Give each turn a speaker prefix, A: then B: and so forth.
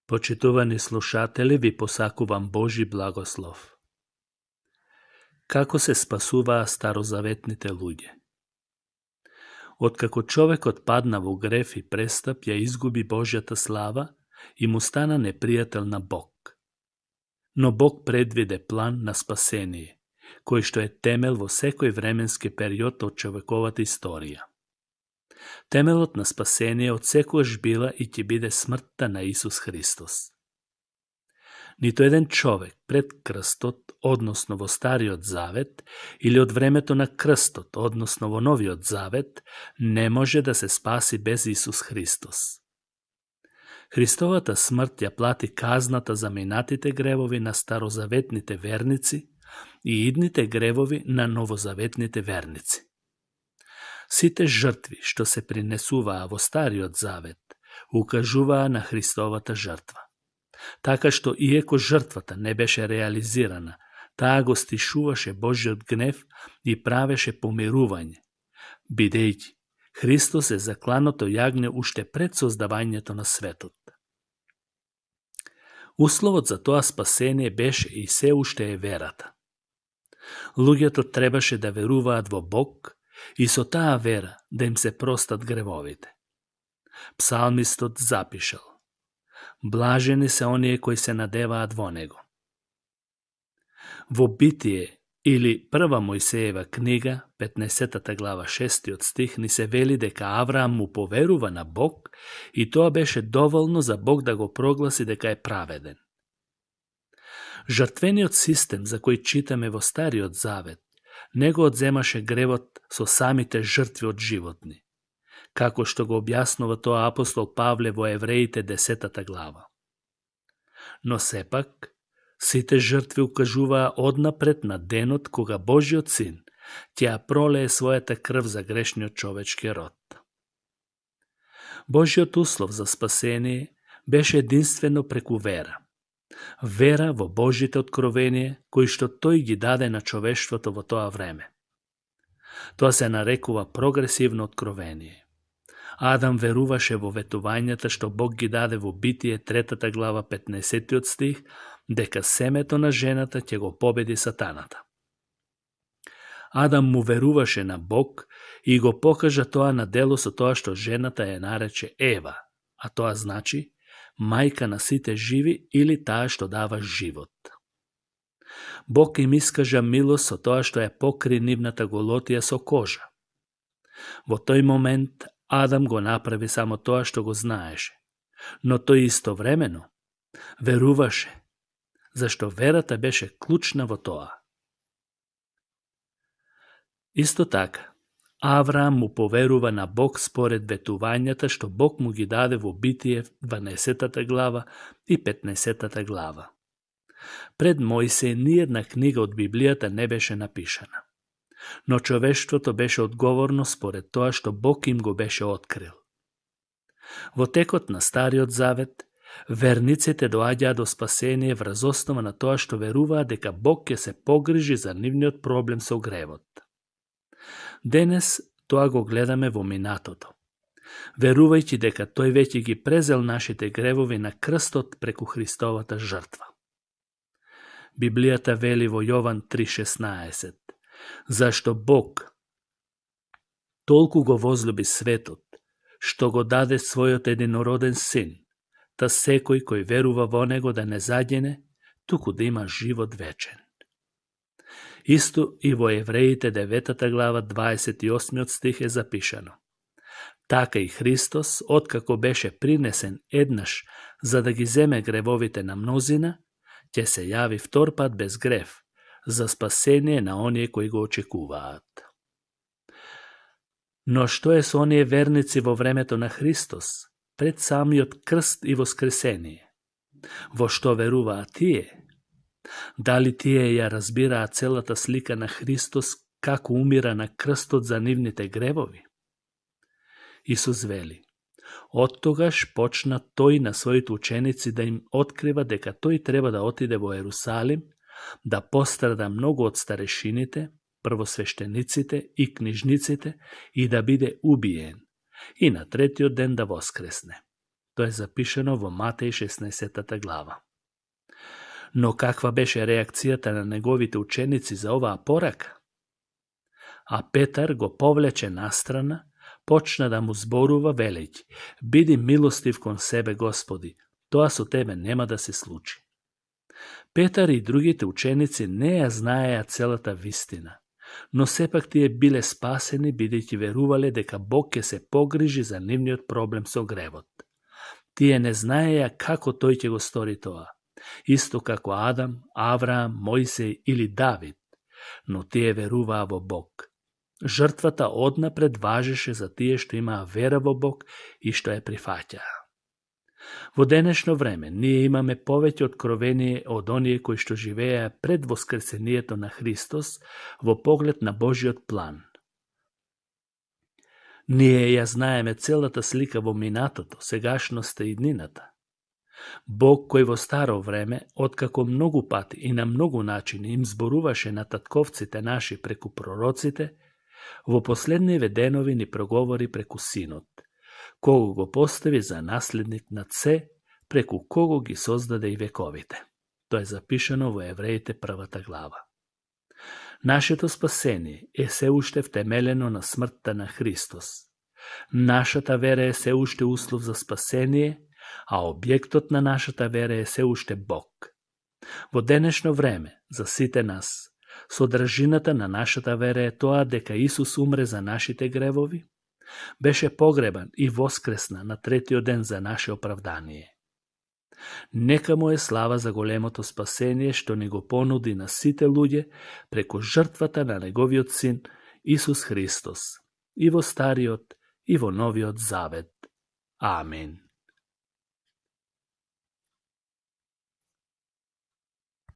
A: Почитувани слушатели, ви посакувам Божи благослов. Како се спасуваа старозаветните луѓе? Откако човекот падна во греф и престап, ја изгуби Божјата слава и му стана непријател на Бог. Но Бог предвиде план на спасение, кој што е темел во секој временски период од човековата историја. Темелот на спасение од секојаш била и ќе биде смртта на Исус Христос. Нито еден човек пред крстот, односно во Стариот Завет, или од времето на крстот, односно во Новиот Завет, не може да се спаси без Исус Христос. Христовата смрт ја плати казната за минатите гревови на старозаветните верници и идните гревови на новозаветните верници. Сите жртви што се принесуваа во Стариот Завет укажуваа на Христовата жртва. Така што иеко жртвата не беше реализирана, таа го стишуваше Божјиот гнев и правеше помирување, бидејќи Христос е закланото јагне уште пред создавањето на светот. Условот за тоа спасение беше и се уште е верата. Луѓето требаше да веруваат во Бог и со таа вера да им се простат гревовите. Псалмистот запишал: блажени се оние кои се надеваат во него. Во Битие или Прва Мојсеева книга, 15 глава 6 стих, ни се вели дека Авраам му поверува на Бог и тоа беше доволно за Бог да го прогласи дека е праведен. Жртвениот систем за кој читаме во Стариот Завет не го одземаше гревот со самите жртви од животни, како што го објаснува тоа апостол Павле во Евреите 10 глава. Но сепак, сите жртви укажуваа однапред на денот кога Божјиот Син ќе ја пролее својата крв за грешниот човечки род. Божјиот услов за спасение беше единствено преку вера. Вера во Божите откровение кои што тој ги даде на човештвото во тоа време. Тоа се нарекува прогресивно откровение. Адам веруваше во ветувањата што Бог ги даде во Битие 3 глава 15 стих, дека семето на жената ќе го победи сатаната. Адам му веруваше на Бог и го покажа тоа на дело со тоа што жената ја нарече Ева, а тоа значи мајка на сите живи или таа што дава живот. Бог им искажа милост со тоа што ја покри нивната голотија со кожа. Во тој момент Адам го направи само тоа што го знаеше, но тој истовремено веруваше, зашто верата беше клучна во тоа. Исто така, Авраам му поверува на Бог според ветувањата што Бог му ги даде во Битие 12 глава и 15 глава. Пред Мојсеј ниедна книга од Библијата не беше напишана, но човештвото беше одговорно според тоа што Бог им го беше открил. Во текот на Стариот Завет, верниците доаѓаа до спасение врз основа на тоа што веруваат дека Бог ќе се погрижи за нивниот проблем со гревот. Денес тоа го гледаме во минатото, верувајќи дека тој веќе ги презел нашите гревови на крстот преку Христовата жртва. Библијата вели во Јован 3:16: зашто Бог толку го возлюби светот, што го даде својот единороден син, та секој кој верува во него да не загине, туку да има живот вечен. Исто и во Евреите 9 глава 28 стих е запишано: така и Христос, откако беше принесен еднаш за да ги земе гревовите на мнозина, ќе се јави втор пат без грев, за спасение на оние кои го очекуваат. Но што е со оние верници во времето на Христос, пред самиот крст и воскресение? Во што веруваат тие? Дали тие ја разбираат целата слика на Христос како умира на крстот за нивните гревови? Исус вели: оттогаш почна тој на своите ученици да им открива дека тој треба да отиде во Ерусалим, да пострада многу од старешините, првосвештениците и книжниците и да биде убиен, и на третиот ден да воскресне. Тоа е запишано во Матеј 16 глава. Но каква беше реакцијата на неговите ученици за оваа порака? А Петар го повлече настрана, почна да му зборува велејќи: биди милостив кон себе, Господи, тоа со тебе нема да се случи. Петар и другите ученици не ја знаеа целата вистина, но сепак тие биле спасени бидејќи верувале дека Бог ќе се погрижи за нивниот проблем со гревот. Тие не знаеа како тој ќе го стори тоа, исто како Адам, Авраам, Мојсей или Давид, но тие веруваа во Бог. Жртвата однапред важеше за тие што имаа вера во Бог и што ја прифаќаа. Во денешно време ние имаме повеќе откровение од оние кои што живееа пред воскресението на Христос во поглед на Божиот план. Ние ја знаеме целата слика во минатото, сегашноста и иднината. Бог кој во старо време, откако многу пати и на многу начини им зборуваше на татковците наши преку пророците, во последниве денови ни проговори преку Синот, кого го постави за наследник над се, преку кого ги создаде и вековите. Тоа е запишано во Евреите 1 глава. Нашето спасение е се уште втемелено на смртта на Христос. Нашата вера е се уште услов за спасение, а објектот на нашата вера е се уште Бог. Во денешно време, за сите нас, содржината на нашата вера е тоа дека Исус умре за нашите гревови, беше погребан и воскресна на третиот ден за наше оправдание. Нека му е слава за големото спасение што ни го понуди на сите луѓе преку жртвата на неговиот син Исус Христос, и во Стариот и во Новиот Завет. Амин.